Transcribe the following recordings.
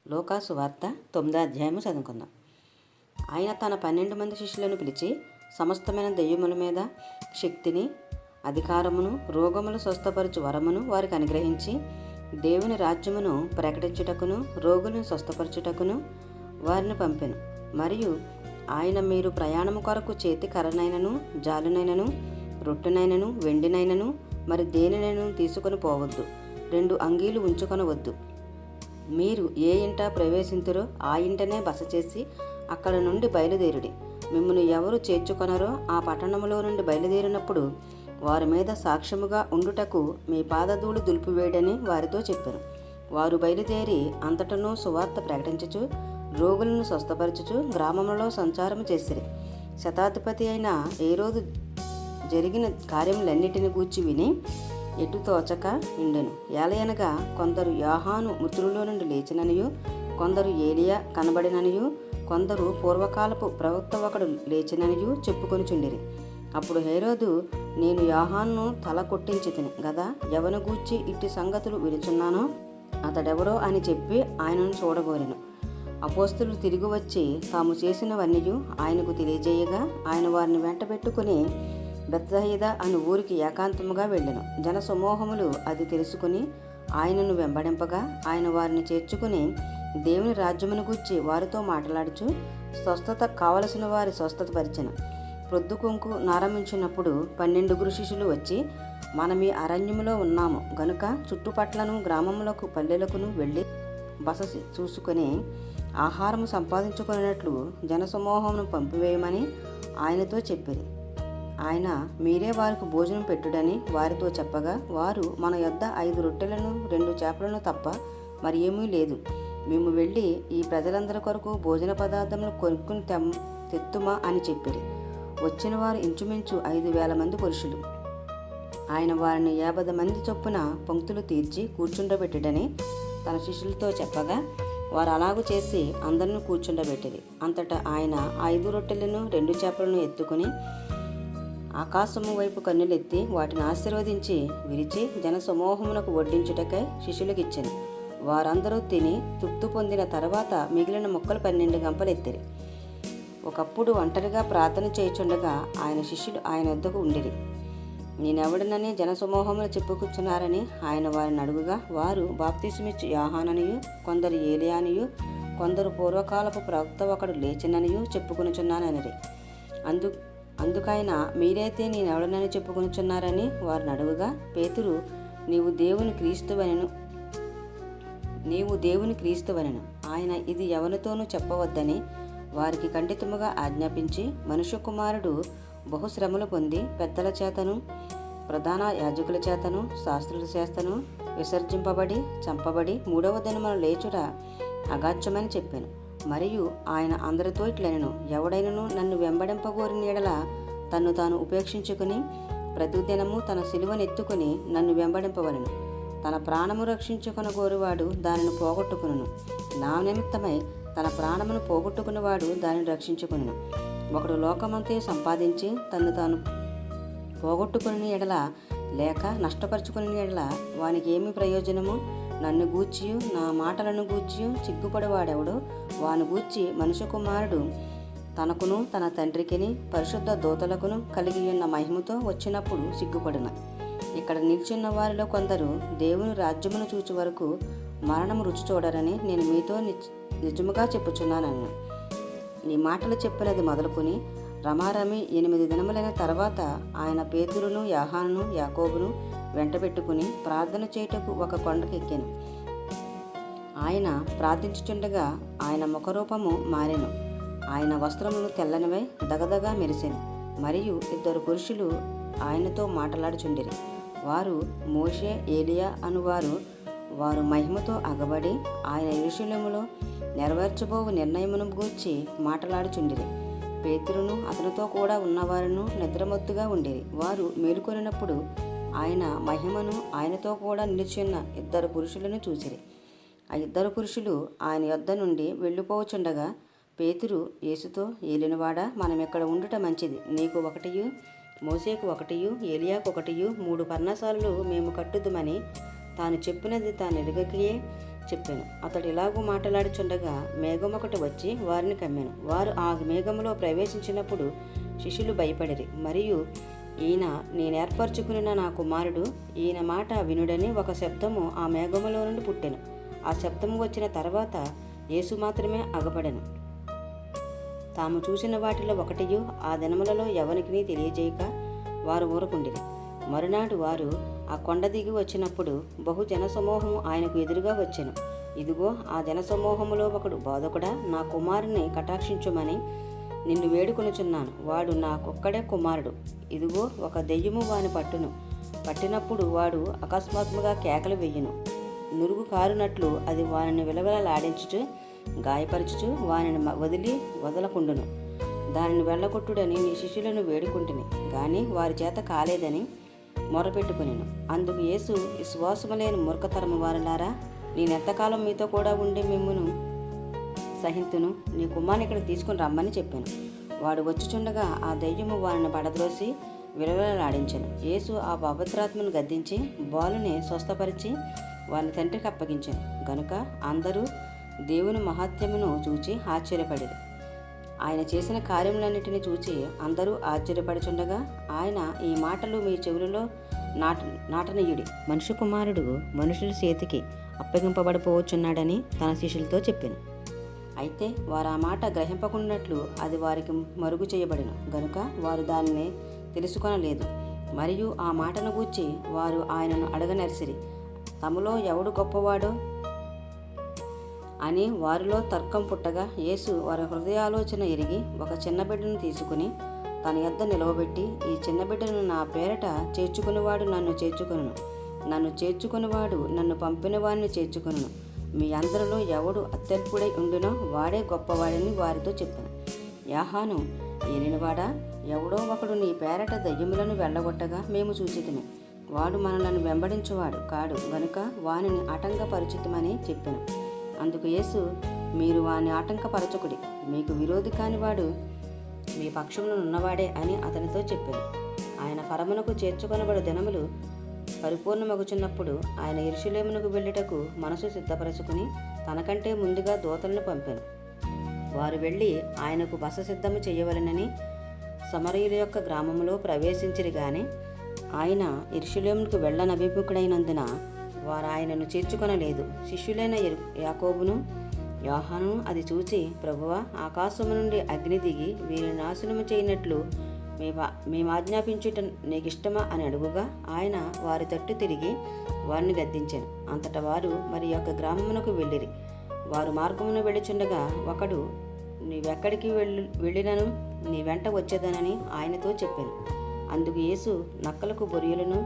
లూకాసు వార్త 9వ అధ్యాయము చదువుకుందాం. ఆయన తన 12 మంది శిష్యులను పిలిచి సమస్తమైన దెయ్యముల మీద శక్తిని, అధికారమును, రోగములు స్వస్థపరచు వరమును వారికి అనుగ్రహించి, దేవుని రాజ్యమును ప్రకటించుటకును, రోగులను స్వస్థపరచుటకును వారిని పంపెను. మరియు ఆయన, మీరు ప్రయాణము కొరకు చేతి కర్రనైనను, జాలునైనను, రొట్టెనైనను, వెండినైనను మరి దేనినైనను తీసుకొని పోవద్దు. 2 అంగీలు ఉంచుకొనవద్దు. మీరు ఏ ఇంట ప్రవేశింతురో ఆ ఇంటనే బస చేసి అక్కడ నుండి బయలుదేరుడి. మిమ్మల్ని ఎవరు చేర్చుకొనరో ఆ పట్టణములో నుండి బయలుదేరినప్పుడు వారి మీద సాక్ష్యముగా ఉండుటకు మీ పాదధూళి దులిపివేయడని వారితో చెప్పాను. వారు బయలుదేరి అంతటను సువార్త ప్రకటించుచు, రోగులను స్వస్థపరచుచు గ్రామములలో సంచారము చేసిరి. శతాధిపతి అయిన హేరోదు జరిగిన కార్యములన్నిటిని గూర్చి విని ఎటు తోచక ఉండెను. ఏలయనగా కొందరు యోహాను మృతులలో నుండి లేచిననియు, కొందరు ఏలియా కనబడిననియు, కొందరు పూర్వకాలపు ప్రవక్త ఒకడు లేచిననియు చెప్పుకొనుచుండిరి. అప్పుడు హేరోదు, నేను యోహానును తల కొట్టించితిని గదా, ఎవను గూర్చి ఇట్టి సంగతులు వినుచున్నానో అతడెవరో అని చెప్పి ఆయనను చూడగోరెను. అపోస్తలులు తిరిగి వచ్చి తాము చేసినవన్నీ ఆయనకు తెలియజేయగా, ఆయన వారిని వెంటబెట్టుకుని బెత్సయిదా అను ఊరికి ఏకాంతముగా వెళ్ళెను. జన సమూహములు అది తెలుసుకుని ఆయనను వెంబడింపగా, ఆయన వారిని చేర్చుకుని దేవుని రాజ్యమును గూర్చి వారితో మాట్లాడుచు స్వస్థత కావలసిన వారి స్వస్థత పరిచెను. ప్రొద్దుకుంకు నారంభించినప్పుడు 12 శిష్యులు వచ్చి, మనం ఈ అరణ్యములో ఉన్నాము గనుక చుట్టుపట్లను గ్రామములకు పల్లెలకును వెళ్ళి బస చూసుకొని ఆహారము సంపాదించుకున్నట్లు జనసమూహమును పంపివేయమని ఆయనతో చెప్పిరి. ఆయన, మీరే వారికి భోజనం పెట్టుడని వారితో చెప్పగా, వారు, మన యొద్ద 5 రొట్టెలను 2 చేపలను తప్ప మరి ఏమీ లేదు. మేము వెళ్ళి ఈ ప్రజలందరి కొరకు భోజన పదార్థములు కొనుక్కుని తెత్తుమా అని చెప్పిరి. వచ్చిన వారు ఇంచుమించు 5,000 మంది పురుషులు. ఆయన వారిని 50 మంది చొప్పున పంక్తులు తీర్చి కూర్చుండబెట్టుడని తన శిష్యులతో చెప్పగా, వారు అలాగూ చేసి అందరిని కూర్చుండబెట్టిరి. అంతటా ఆయన 5 రొట్టెలను 2 చేపలను ఎత్తుకుని ఆకాశము వైపు కన్నులెత్తి వాటిని ఆశీర్వదించి విరిచి జనసమూహమునకు వడ్డించుటకై శిష్యులకు ఇచ్చెను. వారందరూ తిని తృప్తి పొందిన తర్వాత మిగిలిన ముక్కలు 12 గంపలు ఎత్తిరి. ఒకప్పుడు ఒంటరిగా ప్రార్థన చేయుచుండగా ఆయన శిష్యులు ఆయన వద్దకు ఉండిరి. నేనెవడనని జనసమూహములు చెప్పుకొచ్చున్నారని ఆయన వారిని అడుగుగా, వారు, బాప్తిసమిచ్చు యోహాననియు, కొందరు ఏలియానియు, కొందరు పూర్వకాలపు ప్రవక్త ఒకడు లేచిననియు చెప్పుకొనుచున్నాననిరి. అందుకైనా, మీరైతే నేనెవడనని చెప్పుకొనుచున్నారని వారిని అడుగుగా, పేతురు, నీవు దేవుని క్రీస్తువనెను. ఆయన ఇది ఎవరితోనూ చెప్పవద్దని వారికి ఖండితముగా ఆజ్ఞాపించి, మనుష్య కుమారుడు బహుశ్రమలు పొంది పెద్దల చేతను, ప్రధాన యాజకుల చేతను, శాస్త్రుల చేతను విసర్జింపబడి చంపబడి 3వ దినమున లేచుట అగాధ్యమని చెప్పాను. మరియు ఆయన అందరితో ఇట్లనెను, ఎవడైనను నన్ను వెంబడింపగోరిన యెడల తన్ను తాను ఉపేక్షించుకుని ప్రతిదినము తన సిలువనెత్తుకుని నన్ను వెంబడింపవలెను. తన ప్రాణము రక్షించుకొనగోరువాడు దానిని పోగొట్టుకును. నా నిమిత్తమై తన ప్రాణమును పోగొట్టుకున్నవాడు దానిని రక్షించుకును. ఒకడు లోకమంతయు సంపాదించి తన్ను తాను పోగొట్టుకుని ఎడల లేక నష్టపరుచుకుని ఎడల వానికి ఏమి ప్రయోజనము? నన్ను గూర్చియు నా మాటలను గూర్చియు సిగ్గుపడేవాడెవడో వాని గూర్చి మనుష్య కుమారుడు తనకును తన తండ్రికిని పరిశుద్ధ దూతలకును కలిగి ఉన్న మహిమతో వచ్చినప్పుడు సిగ్గుపడును. ఇక్కడ నిల్చున్న వారిలో కొందరు దేవుని రాజ్యమును చూచు వరకు మరణము రుచి చూడరని నేను మీతో నిజముగా చెప్పుచున్నానని. నీ మాటలు చెప్పినది మొదలుకొని రమారమి 8 దినములైన తర్వాత ఆయన పేతురును, యోహానును, యాకోబును వెంటబెట్టుకుని ప్రార్థన చేయుటకు ఒక కొండకు ఎక్కెను. ఆయన ప్రార్థించుచుండగా ఆయన ముఖరూపము మారెను. ఆయన వస్త్రములు తెల్లనివై దగదగా మెరిసెను. మరియు 2 పురుషులు ఆయనతో మాట్లాడుచుండిరి. వారు మోషే, ఏలియా అనువారు. వారు మహిమతో అగబడి ఆయన యెరూషలేములో నెరవేర్చబోవు నిర్ణయమును గూర్చి మాట్లాడుచుండిరి. పేతురును అతనితో కూడా ఉన్నవారును నిద్రమత్తుగా ఉండిరి. వారు మేలుకొనినప్పుడు ఆయన మహిమను ఆయనతో కూడా నిలిచిన్న 2 పురుషులను చూసిరి. ఆ 2 పురుషులు ఆయన యొద్ద నుండి వెళ్ళిపోవచుండగా పేతురు యేసుతో, ఏలినవాడా, మనం ఇక్కడ ఉండుట మంచిది. నీకు 1, మోసేకు 1, ఏలియాకు 1, 3 పర్ణశాలలు మేము కట్టుదుమని తాను చెప్పినది తాను ఎరుగకయే చెప్పాను. అతడు ఇలాగూ మాట్లాడుచుండగా మేఘం ఒకటి వచ్చి వారిని కమ్మెను. వారు ఆ మేఘములో ప్రవేశించినప్పుడు శిష్యులు భయపడిరి. మరియు ఈయన నేనేర్పరచుకున్న నా కుమారుడు, ఈయన మాట వినుడని ఒక శబ్దము ఆ మేఘములో నుండి పుట్టెను. ఆ శబ్దము వచ్చిన తర్వాత యేసు మాత్రమే అగపడెను. తాము చూసిన వాటిలో ఒకటియు ఆ దినములలో ఎవరికి తెలియజేయక వారు ఊరకుండిరి. మరునాడు వారు ఆ కొండ దిగి వచ్చినప్పుడు బహు జనసమూహము ఆయనకు ఎదురుగా వచ్చెను. ఇదిగో, ఆ జనసమూహములో ఒకడు, బోధకుడా, నా కుమారుని కటాక్షించుమని నిన్ను వేడుకొనుచున్నాను. వాడు నాకొక్కడే కుమారుడు. ఇదిగో, ఒక దెయ్యము వాని పట్టినప్పుడు వాడు అకస్మాత్తుగా కేకలు వెయ్యును. నురుగు కారునట్లు అది వానిని విలవిలలాడించుచు గాయపరచుచు వానిని వదలకుండును. దానిని వెళ్ళగొట్టుడని నీ శిష్యులను వేడుకుంటుని, గాని వారి చేత కాలేదని మొరపెట్టుకునేను. అందుకు యేసు, విశ్వాసము లేని మూర్ఖతరము వారులారా, నేనెంతకాలం మీతో కూడా ఉండి మిమ్మును సహింతును? నీ కుమారుని ఇక్కడికి తీసుకుని రమ్మని చెప్పాను. వాడు వచ్చుచుండగా ఆ దెయ్యము వారిని పడద్రోసి విలవిలలాడించెను. యేసు ఆ పవిత్రాత్మను గద్దించి బాలుని స్వస్థపరిచి వారిని తండ్రికి అప్పగించెను. గనుక అందరూ దేవుని మహాత్మ్యమును చూచి ఆశ్చర్యపడిరి. ఆయన చేసిన కార్యములన్నిటిని చూచి అందరూ ఆశ్చర్యపడుచుండగా ఆయన, ఈ మాటలు మీ చెవులలో నాటనీయుడి. మనుష్య కుమారుడు మనుషుల చేతికి అప్పగింపబడిపోవచ్చున్నాడని తన శిష్యులతో చెప్పాను. అయితే వారు ఆ మాట గ్రహింపకున్నట్లు అది వారికి మరుగు చేయబడిన గనుక వారు దానిని తెలుసుకొనలేదు. మరియు ఆ మాటను గూర్చి వారు ఆయనను అడగనరిసిరి. తమలో ఎవడు గొప్పవాడో అని వారిలో తర్కం పుట్టగా యేసు వారి హృదయాలోచన ఎరిగి ఒక చిన్న బిడ్డను తీసుకుని తన యొద్ద నిలవబెట్టి, ఈ చిన్న బిడ్డను నా పేరట చేర్చుకునివాడు నన్ను చేర్చుకొనును, నన్ను చేర్చుకునివాడు నన్ను పంపిన వారిని చేర్చుకొనును. మీ అందరిలో ఎవడు అత్యల్పుడై ఉండునో వాడే గొప్పవాడని వారితో చెప్పాను. యాహాను ఏలినవాడా, ఎవడో ఒకడు నీ పేరట దయ్యములను వెళ్ళగొట్టగా మేము చూచితిమి. వాడు మనలను వెంబడించువాడు కాడు గనుక వానిని ఆటంకపరచుతమని చెప్పాను. అందుకు యేసు, మీరు వాని ఆటంకపరచకుడి, మీకు విరోధి కానివాడు మీ పక్షమున ఉన్నవాడే అని అతనితో చెప్పాను. ఆయన పరమునకు చేర్చుకొనబడు దినములు పరిపూర్ణమగుచున్నప్పుడు ఆయన యెరూషలేమునకు వెళ్ళుటకు మనసు సిద్ధపరచుకుని తనకంటే ముందుగా దూతలను పంపాను. వారు వెళ్ళి ఆయనకు బస సిద్ధము చేయవలెనని సమరయుల యొక్క గ్రామములో ప్రవేశించిరి. గాని ఆయన యెరూషలేమునకు వెళ్ళనభిముఖుడైనందున వారు ఆయనను చేర్చుకొనలేదు. శిష్యులైన యాకోబును యోహాను అది చూచి, ప్రభువా, ఆకాశము నుండి అగ్ని దిగి వీరిని నాశనము చేయనట్లు మేము ఆజ్ఞాపించుట నీకిష్టమా అని అడుగుగా ఆయన వారి తట్టు తిరిగి వారిని గద్దించాను. అంతటా వారు మరి యొక్క గ్రామమునకు వెళ్ళిరి. వారు మార్గమున వెళ్ళుచుండగా ఒకడు, నీవెక్కడికి వెళ్ళినను నీ వెంట వచ్చేదనని ఆయనతో చెప్పాను. అందుకు యేసు, నక్కలకు బొరియలను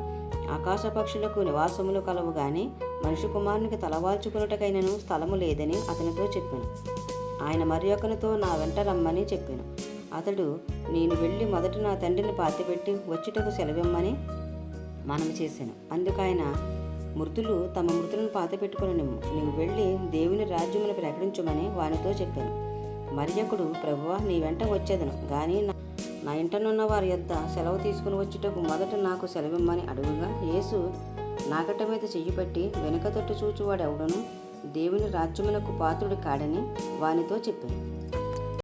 ఆకాశ పక్షులకు నివాసములు కలవు గాని మనుష్య కుమారునికి తలవాల్చుకున్నటకైనను స్థలము లేదని అతనితో చెప్పాను. ఆయన మరి ఒకనితో నా వెంట రమ్మని చెప్పాను. అతడు, నేను వెళ్ళి మొదట నా తండ్రిని పాతిపెట్టి వచ్చుటకు సెలవిమ్మని మనవి చేశాను. అందుకు ఆయన, మృతులు తమ మృతులను పాతిపెట్టుకొనిమ్ము, నీవు వెళ్ళి దేవుని రాజ్యమును ప్రకటించుమని వానితో చెప్పాను. మరియొకడు, ప్రభువా, నీ వెంట వచ్చేదను గాని నా ఇంటనున్న వారి యొద్ద సెలవు తీసుకుని వచ్చుటకు మొదట నాకు సెలవిమ్మని అడుగుగా యేసు నాగట మీద చెయ్యి పెట్టి, వెనుక తట్టు చూచువాడెవడను దేవుని రాజ్యమునకు పాత్రుడు కాడని వానితో చెప్పాను.